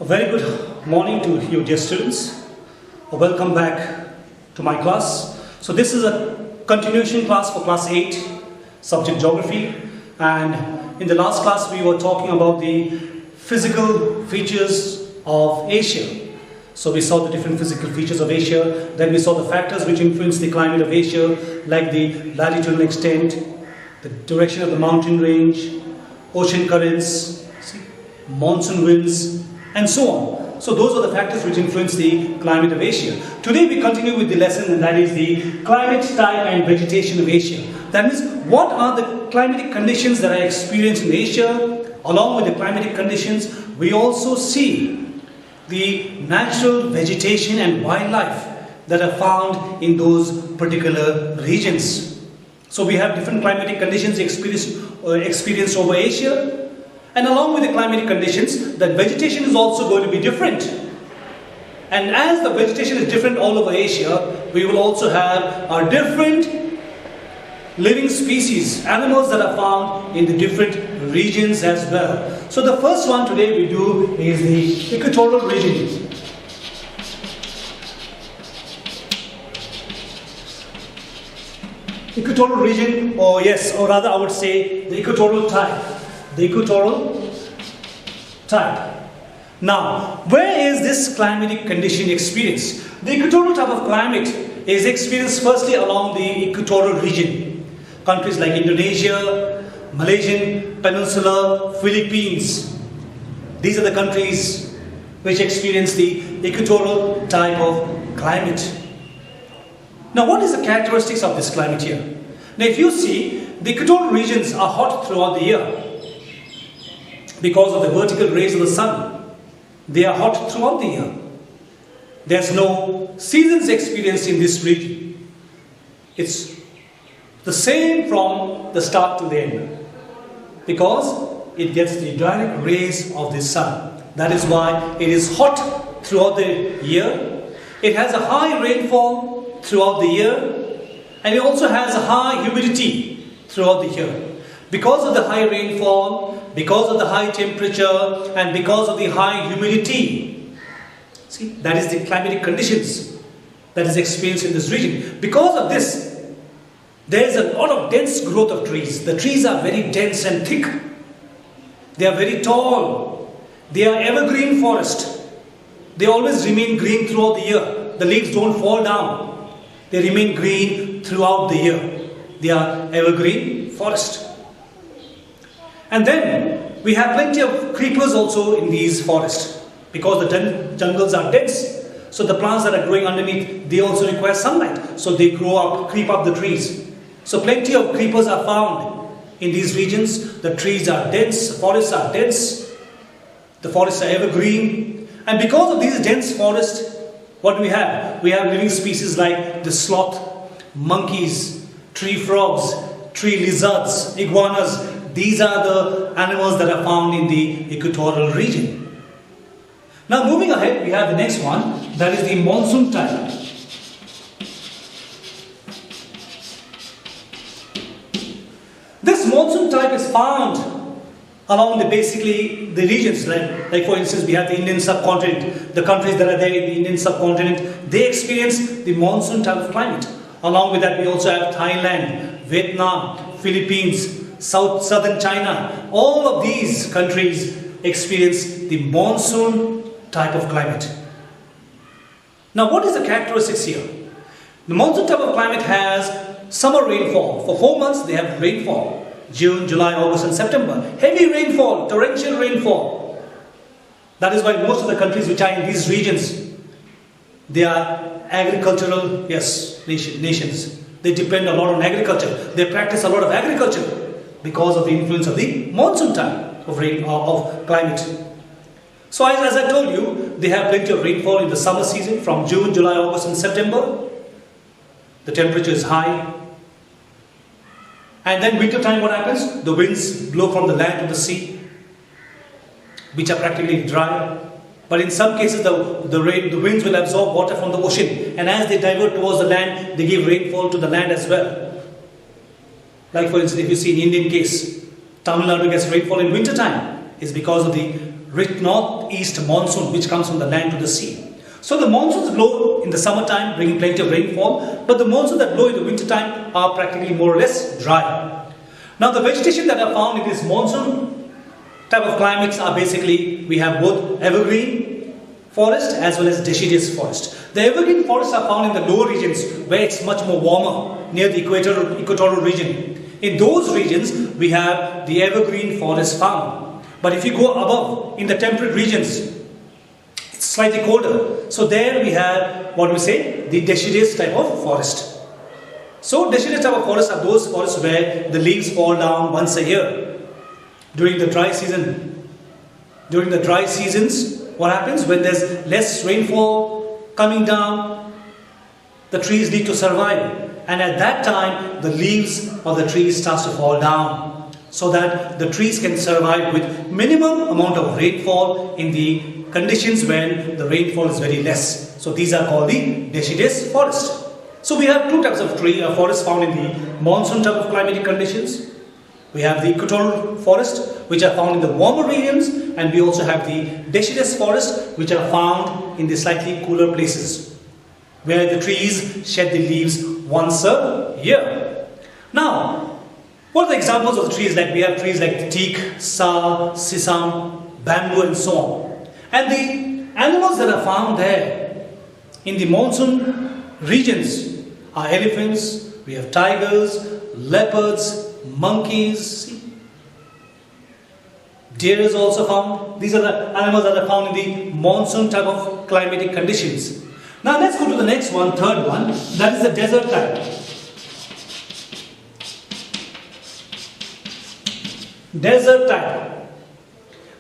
very good morning to you dear students. Welcome back to my class. So this is a continuation class for class 8, subject geography, and in the last class we were talking about the physical features of Asia. So we saw the different physical features of Asia, then we saw the factors which influence the climate of Asia, like the latitudinal extent, the direction of the mountain range, ocean currents, monsoon winds, and so on. So those are the factors which influence the climate of Asia. Today we continue with the lesson, and that is the climate type and vegetation of Asia. That means, what are the climatic conditions that are experienced in Asia? Along with the climatic conditions, we also see the natural vegetation and wildlife that are found in those particular regions. So we have different climatic conditions experienced over Asia. And along with the climatic conditions, the vegetation is also going to be different. And as the vegetation is different all over Asia, we will also have our different living species, animals that are found in the different regions as well. So the first one today we do is the equatorial region. Equatorial region, or rather I would say the equatorial type. The equatorial type. Now, where is this climatic condition experienced? The equatorial type of climate is experienced firstly along the equatorial region. Countries like Indonesia, Malaysian Peninsula, Philippines. These are the countries which experience the equatorial type of climate. Now, what is the characteristics of this climate here? Now, if you see, the equatorial regions are hot throughout the year. Because of the vertical rays of the sun, they are hot throughout the year. There's no seasons experienced in this region. It's the same from the start to the end, because it gets the direct rays of the sun. That is why it is hot throughout the year. It has a high rainfall throughout the year, and it also has a high humidity throughout the year. Because of the high rainfall, because of the high temperature, and because of the high humidity, see, that is the climatic conditions that is experienced in this region. Because of this, there is a lot of dense growth of trees. The trees are very dense and thick. They are very tall. They are evergreen forest. They always remain green throughout the year. The leaves don't fall down. They remain green throughout the year. They are evergreen forest. And then we have plenty of creepers also in these forests, because the jungles are dense. So the plants that are growing underneath, they also require sunlight. So they grow up, creep up the trees. So plenty of creepers are found in these regions. The trees are dense, forests are dense. The forests are evergreen. And because of these dense forests, what do we have? We have living species like the sloth, monkeys, tree frogs, tree lizards, iguanas. These are the animals that are found in the equatorial region. Now moving ahead, we have the next one, that is the monsoon type. This monsoon type is found along the regions, like for instance we have the Indian subcontinent. The countries that are there in the Indian subcontinent, they experience the monsoon type of climate. Along with that we also have Thailand, Vietnam, Philippines, southern China. All of these countries experience the monsoon type of climate. Now what is the characteristics here? The monsoon type of climate has summer rainfall. For 4 months they have rainfall. June, July, August and September. Heavy rainfall, torrential rainfall. That is why most of the countries which are in these regions, they are agricultural nations. They depend a lot on agriculture. They practice a lot of agriculture because of the influence of the monsoon type of climate. So as I told you, they have plenty of rainfall in the summer season from June, July, August and September. The temperature is high. And then winter time, what happens? The winds blow from the land to the sea, which are practically dry. But in some cases, the winds will absorb water from the ocean. And as they divert towards the land, they give rainfall to the land as well. Like for instance, if you see in Indian case, Tamil Nadu gets rainfall in winter time. It's because of the northeast monsoon which comes from the land to the sea. So the monsoons blow in the summertime, bringing plenty of rainfall, but the monsoons that blow in the wintertime are practically more or less dry. Now the vegetation that are found in this monsoon type of climates are basically, we have both evergreen forest as well as deciduous forest. The evergreen forests are found in the lower regions where it's much more warmer, near the equatorial region. In those regions, we have the evergreen forest found. But if you go above, in the temperate regions, it's slightly colder. So there we have, what we say, the deciduous type of forest. So deciduous type of forests are those forests where the leaves fall down once a year. During the dry season, during the dry seasons, what happens when there's less rainfall coming down? The trees need to survive. And at that time, the leaves of the trees starts to fall down, so that the trees can survive with minimum amount of rainfall in the conditions when the rainfall is very less. So these are called the deciduous forest. So we have two types of forests found in the monsoon type of climatic conditions. We have the equatorial forest, which are found in the warmer regions, and we also have the deciduous forest, which are found in the slightly cooler places, where the trees shed the leaves once a year. Now, what are the examples of the trees? Like we have trees like teak, sal, sisam, bamboo, and so on. And the animals that are found there in the monsoon regions are elephants, we have tigers, leopards, monkeys, deer is also found. These are the animals that are found in the monsoon type of climatic conditions. Now let's go to the next one, third one, that is the desert type. Desert type.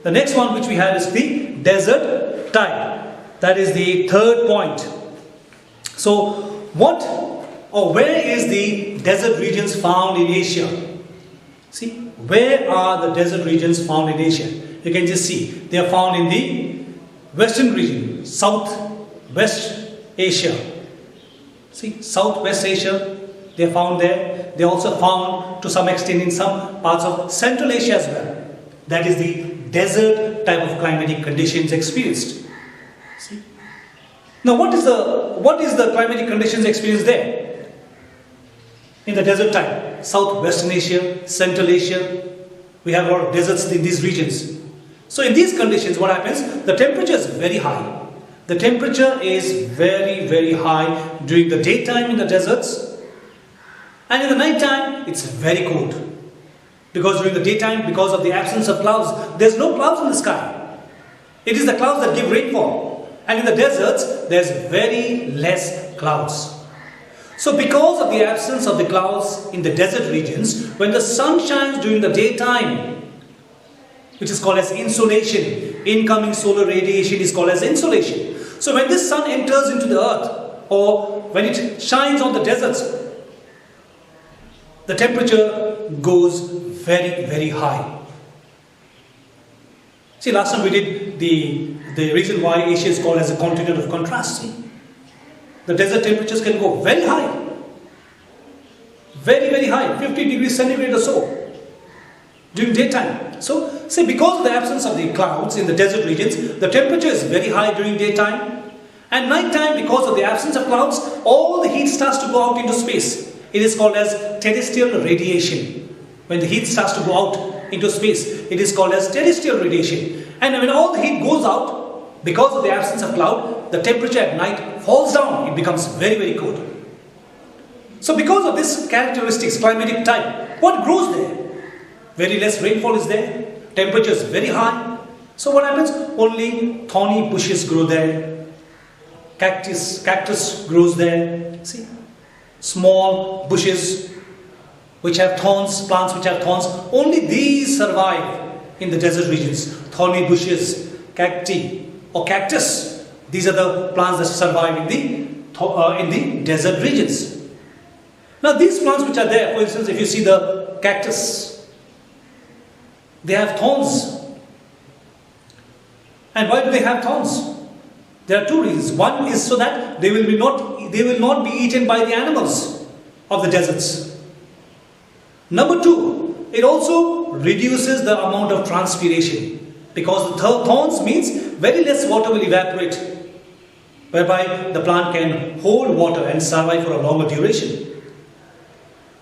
The next one which we have is the desert type. That is the third point. So what or where is the desert regions found in Asia? See, where are the desert regions found in Asia? You can just see, they are found in the western region, southwest Asia. See, Southwest Asia, they are found there. They are also found to some extent in some parts of Central Asia as well. That is the desert type of climatic conditions experienced. See? Now what is the climatic conditions experienced there? In the desert type, Southwestern Asia, Central Asia, we have a lot of deserts in these regions. So in these conditions, what happens? The temperature is very high. The temperature is very, very high during the daytime in the deserts, and in the night time it's very cold. Because during the daytime, because of the absence of clouds, there's no clouds in the sky. It is the clouds that give rainfall. And in the deserts, there's very less clouds. So because of the absence of the clouds in the desert regions, when the sun shines during the daytime, which is called as insolation, incoming solar radiation is called as insolation. So when this sun enters into the earth, or when it shines on the deserts, the temperature goes very, very high. See, last time we did the reason why Asia is called as a continent of contrast. See? The desert temperatures can go very high. Very, very high, 50 degrees centigrade or so during daytime. So, see, because of the absence of the clouds in the desert regions, the temperature is very high during daytime. And nighttime, because of the absence of clouds, all the heat starts to go out into space. It is called as terrestrial radiation. When the heat starts to go out into space, it is called as terrestrial radiation. And when all the heat goes out, because of the absence of cloud, the temperature at night falls down. It becomes very, very cold. So because of this characteristics, climatic type, what grows there? Very less rainfall is there. Temperature is very high. So what happens? Only thorny bushes grow there. Cactus grows there. See? Small bushes which have thorns, plants which have thorns, only these survive in the desert regions. Thorny bushes, cacti or cactus, these are the plants that survive in the desert regions. Now these plants which are there, for instance, if you see the cactus, they have thorns. And why do they have thorns? There are two reasons. One is so that they will not be eaten by the animals of the deserts. Number two, it also reduces the amount of transpiration. because the thorns means very less water will evaporate, whereby the plant can hold water and survive for a longer duration.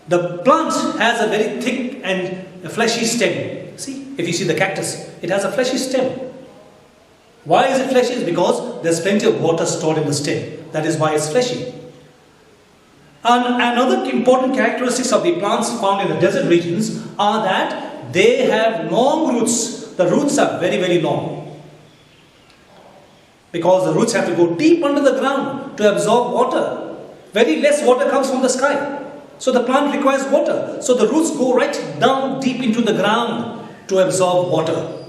The plant has a very thick and a fleshy stem. See, if you see the cactus, it has a fleshy stem. Why is it fleshy? It's because there's plenty of water stored in the stem. That is why it's fleshy. And another important characteristics of the plants found in the desert regions are that they have long roots. The roots are very, very long, because the roots have to go deep under the ground to absorb water. Very less water comes from the sky. So the plant requires water. So the roots go right down deep into the ground to absorb water.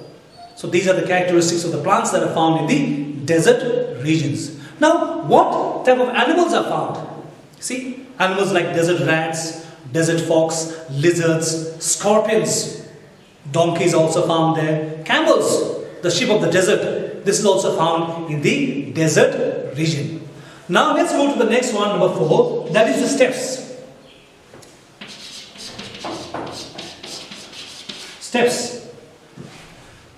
So these are the characteristics of the plants that are found in the desert regions. Now, what type of animals are found? See, animals like desert rats, desert fox, lizards, scorpions. Donkeys also found there. Camels, the sheep of the desert. This is also found in the desert region. Now let's go to the next one, number 4. That is the steppes. Steppes.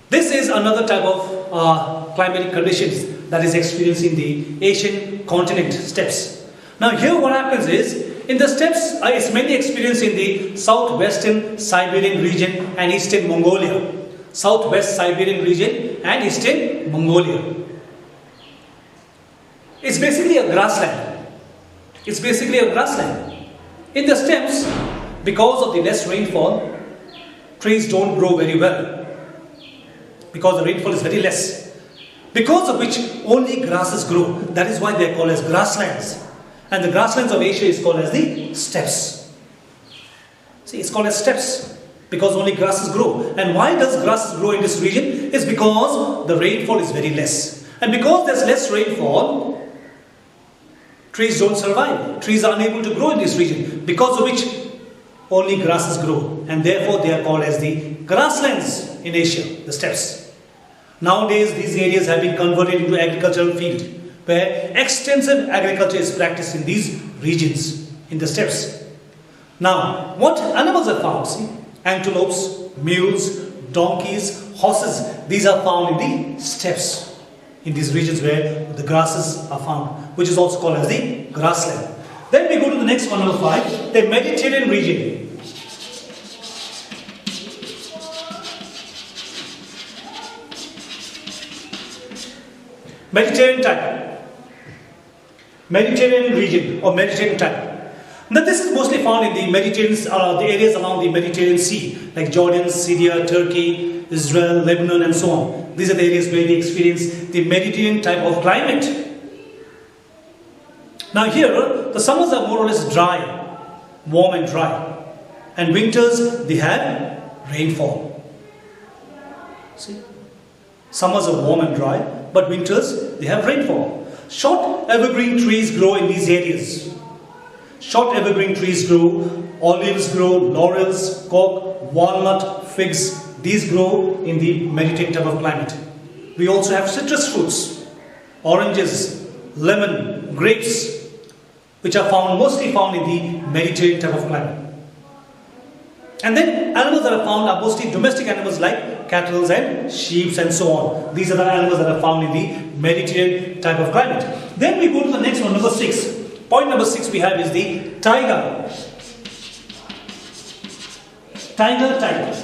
This is another type of climatic conditions that is experienced in the Asian continent, steppes. Now here what happens is, in the steppes, it's mainly experienced in the southwestern Siberian region and eastern Mongolia. Southwest Siberian region and eastern Mongolia. It's basically a grassland. It's basically a grassland. In the steppes, because of the less rainfall, trees don't grow very well, because the rainfall is very less, because of which only grasses grow. That is why they are called as grasslands. And the grasslands of Asia is called as the steppes. See, it's called as steppes because only grasses grow. And why does grasses grow in this region? It's because the rainfall is very less. And because there's less rainfall, trees don't survive. Trees are unable to grow in this region, because of which only grasses grow. And therefore they are called as the grasslands in Asia, the steppes. Nowadays these areas have been converted into agricultural field, where extensive agriculture is practiced in these regions, in the steppes. Now, what animals are found? See, antelopes, mules, donkeys, horses, these are found in the steppes, in these regions where the grasses are found, which is also called as the grassland. Then we go to the next one, number 5, the Mediterranean region. Mediterranean type. Mediterranean region or Mediterranean type. Now this is mostly found in the Mediterranean, the areas along the Mediterranean Sea, like Jordan, Syria, Turkey, Israel, Lebanon, and so on. These are the areas where they experience the Mediterranean type of climate. Now here, the summers are more or less dry, warm and dry, and winters they have rainfall. See, summers are warm and dry, but winters they have rainfall. Short evergreen trees grow in these areas. Short evergreen trees grow, olives grow, laurels, cork, walnut, figs. These grow in the Mediterranean type of climate. We also have citrus fruits, oranges, lemon, grapes, which are mostly found in the Mediterranean type of climate. And then animals that are found are mostly domestic animals like cattle and sheep and so on. These are the animals that are found in the Mediterranean type of climate. Then we go to the next one, number 6. Point number 6 we have is the taiga. Taiga type.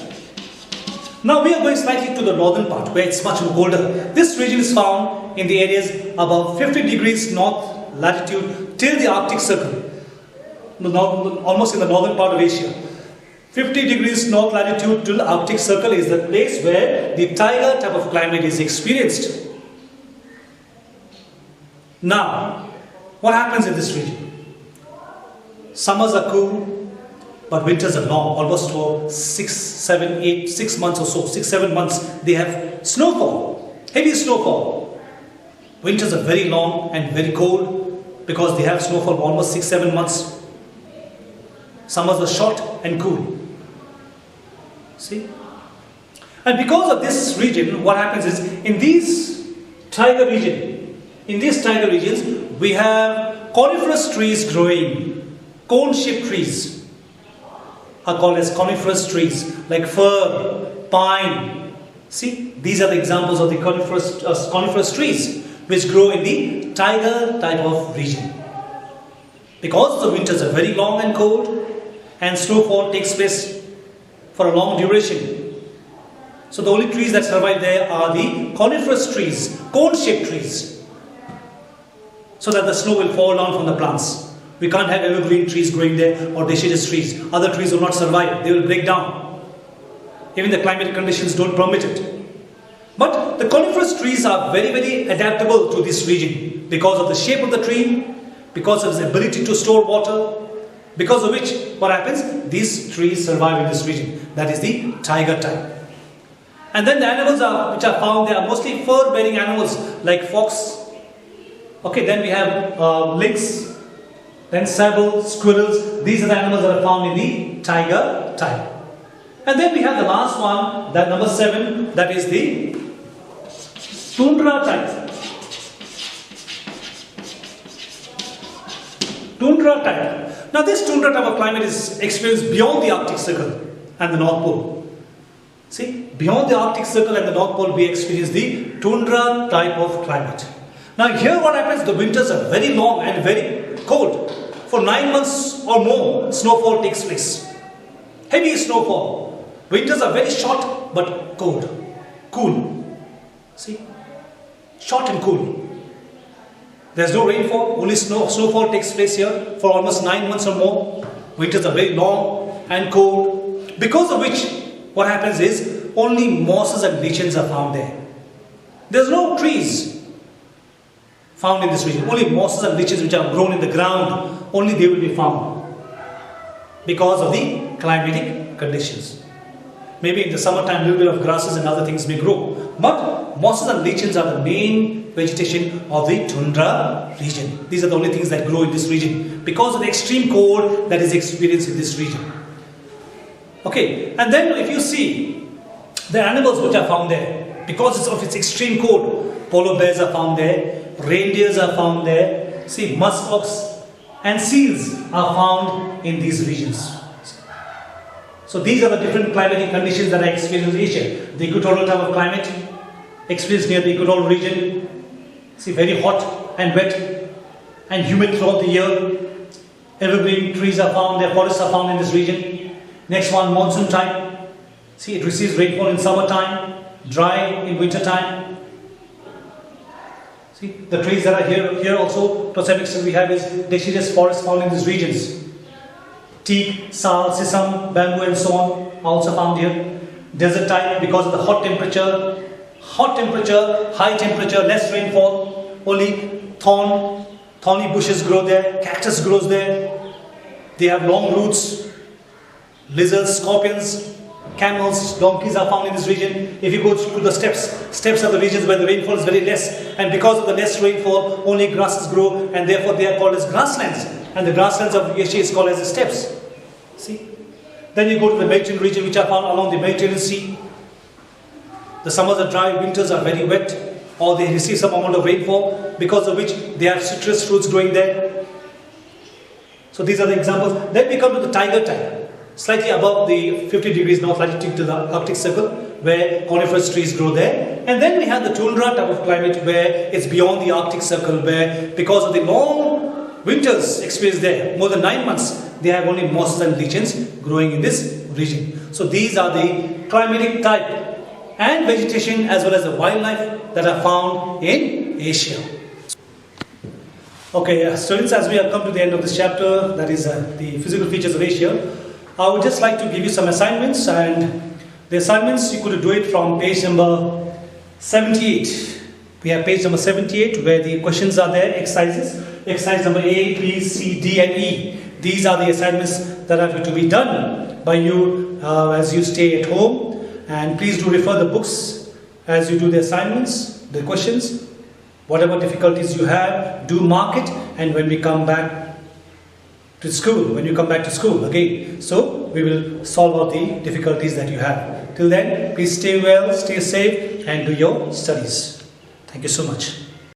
Now we are going slightly to the northern part where it's much more colder. This region is found in the areas above 50 degrees north latitude till the Arctic Circle. Almost in the northern part of Asia. 50 degrees north latitude till Arctic Circle is the place where the taiga type of climate is experienced. Now, what happens in this region? Summers are cool, but winters are long, almost for 6 months or so, 6-7 months. They have snowfall, heavy snowfall. Winters are very long and very cold because they have snowfall for almost 6-7 months. Summers are short and cool. See? And because of this region, what happens is, in these taiga regions, we have coniferous trees growing. Cone-shaped trees are called as coniferous trees, like fir, pine, See, these are the examples of the coniferous trees which grow in the taiga type of region. Because the winters are very long and cold and snowfall takes place for a long duration. So the only trees that survive there are the coniferous trees, cone-shaped trees. So that the snow will fall down from the plants. We can't have evergreen trees growing there or deciduous trees. Other trees will not survive, they will break down. Even the climatic conditions don't permit it. But the coniferous trees are very, very adaptable to this region because of the shape of the tree, because of its ability to store water, because of which, what happens? These trees survive in this region. That is the taiga type. And then the animals which are found there are mostly fur-bearing animals like fox. Okay, then we have lynx, then sable, squirrels. These are the animals that are found in the taiga type. And then we have the last one, that number 7, that is the tundra type. Tundra type. Now this tundra type of climate is experienced beyond the Arctic Circle and the North Pole. See, beyond the Arctic Circle and the North Pole we experience the tundra type of climate. Now here what happens, the winters are very long and very cold. For 9 months or more, snowfall takes place. Heavy snowfall. Winters are very short but cold. Cool. See? Short and cool. There's no rainfall, only snowfall takes place here for almost 9 months or more. Winters are very long and cold. Because of which, what happens is, only mosses and lichens are found there. There's no trees found in this region. Only mosses and lichens which are grown in the ground, only they will be found. Because of the climatic conditions. Maybe in the summertime, a little bit of grasses and other things may grow. But mosses and lichens are the main vegetation of the tundra region. These are the only things that grow in this region because of the extreme cold that is experienced in this region. Okay, and then if you see the animals which are found there, because of its extreme cold, polar bears are found there, reindeers are found there, see, muskox and seals are found in these regions. So these are the different climatic conditions that are experienced in Asia. The equatorial type of climate, experienced near the equatorial region. See, very hot and wet and humid throughout the year. Evergreen trees are found there, forests are found in this region. Next one, monsoon type. See, it receives rainfall in summertime, dry in winter time. See, the trees that are here also, to some extent we have is deciduous forests found in these regions. Teak, sal, sisam, bamboo and so on are also found here. Desert type because of the hot temperature, high temperature, less rainfall, only thorny bushes grow there, cactus grows there. They have long roots, lizards, scorpions, camels, donkeys are found in this region. If you go to the steppes are the regions where the rainfall is very less, and because of the less rainfall, only grasses grow, and therefore they are called as grasslands. And the grasslands of Asia is called as the steppes. See? Then you go to the Mediterranean region, which are found along the Mediterranean Sea. The summers are dry, winters are very wet, or they receive some amount of rainfall, because of which they have citrus fruits growing there. So these are the examples. Then we come to the taiga type, slightly above the 50 degrees north latitude to the Arctic Circle, where coniferous trees grow there. And then we have the tundra type of climate, where it's beyond the Arctic Circle, where because of the long winters experienced there, more than 9 months, they have only mosses and lichens growing in this region. So these are the climatic type and vegetation as well as the wildlife that are found in Asia. Okay, students, as we have come to the end of this chapter, that is the physical features of Asia, I would just like to give you some assignments, and the assignments you could do it from page number 78. We have page number 78 where the questions are there, exercises. Exercise number A, B, C, D and E. These are the assignments that are to be done by you as you stay at home. And please do refer the books as you do the assignments, the questions. Whatever difficulties you have, do mark it, and when we come back to school, again, so we will solve out the difficulties that you have. Till then, please stay well, stay safe, and do your studies. Thank you so much.